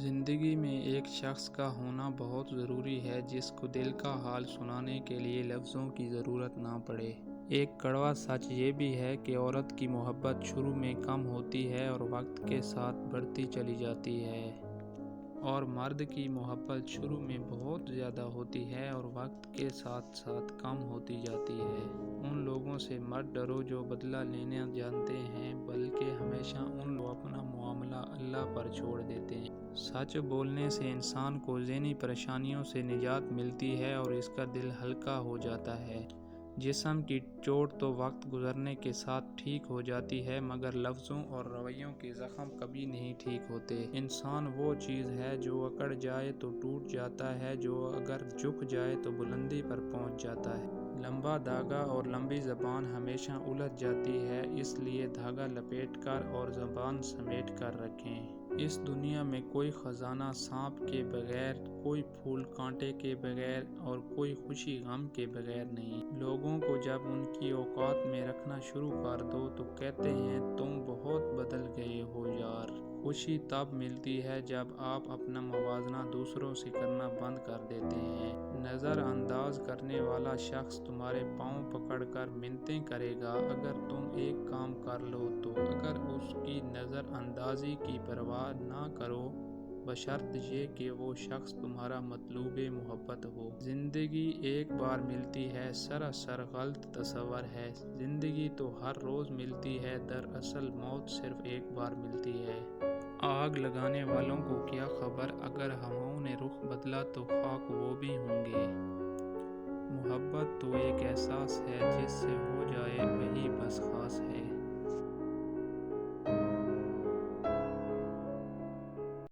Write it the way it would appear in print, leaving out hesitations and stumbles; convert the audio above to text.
زندگی میں ایک شخص کا ہونا بہت ضروری ہے جس کو دل کا حال سنانے کے لیے لفظوں کی ضرورت نہ پڑے۔ ایک کڑوا سچ یہ بھی ہے کہ عورت کی محبت شروع میں کم ہوتی ہے اور وقت کے ساتھ بڑھتی چلی جاتی ہے، اور مرد کی محبت شروع میں بہت زیادہ ہوتی ہے اور وقت کے ساتھ ساتھ کم ہوتی جاتی ہے۔ ان لوگوں سے مت ڈرو جو بدلہ لینا جانتے ہیں، بلکہ ہمیشہ ان لوگوں اپنا معاملہ اللہ پر چھوڑ دیتے ہیں۔ سچ بولنے سے انسان کو ذہنی پریشانیوں سے نجات ملتی ہے اور اس کا دل ہلکا ہو جاتا ہے۔ جسم کی چوٹ تو وقت گزرنے کے ساتھ ٹھیک ہو جاتی ہے، مگر لفظوں اور رویوں کے زخم کبھی نہیں ٹھیک ہوتے۔ انسان وہ چیز ہے جو اکڑ جائے تو ٹوٹ جاتا ہے، جو اگر جھک جائے تو بلندی پر پہنچ جاتا ہے۔ لمبا دھاگا اور لمبی زبان ہمیشہ الجھ جاتی ہے، اس لیے دھاگا لپیٹ کر اور زبان سمیٹ کر رکھیں۔ اس دنیا میں کوئی خزانہ سانپ کے بغیر، کوئی پھول کانٹے کے بغیر اور کوئی خوشی غم کے بغیر نہیں۔ لوگوں کو جب ان کی اوقات میں رکھنا شروع کر دو تو کہتے ہیں تم بہت بدل گئے ہو یار۔ خوشی تب ملتی ہے جب آپ اپنا موازنہ دوسروں سے کرنا بند کر دیتے ہیں۔ نظر انداز کرنے والا شخص تمہارے پاؤں پکڑ کر منتیں کرے گا اگر تم ایک کام کر لو تو، اگر اس کی نظر اندازی کی پرواہ نہ کرو، بشرط یہ کہ وہ شخص تمہارا مطلوب محبت ہو۔ زندگی ایک بار ملتی ہے سراسر غلط تصور ہے۔ زندگی تو ہر روز ملتی ہے، دراصل موت صرف ایک بار ملتی ہے۔ آگ لگانے والوں کو کیا خبر، اگر ہواؤں نے رخ بدلا تو خاک وہ بھی ہوں گے۔ محبت تو ایک احساس ہے، جس سے ہو جائے وہی بس خاص ہے۔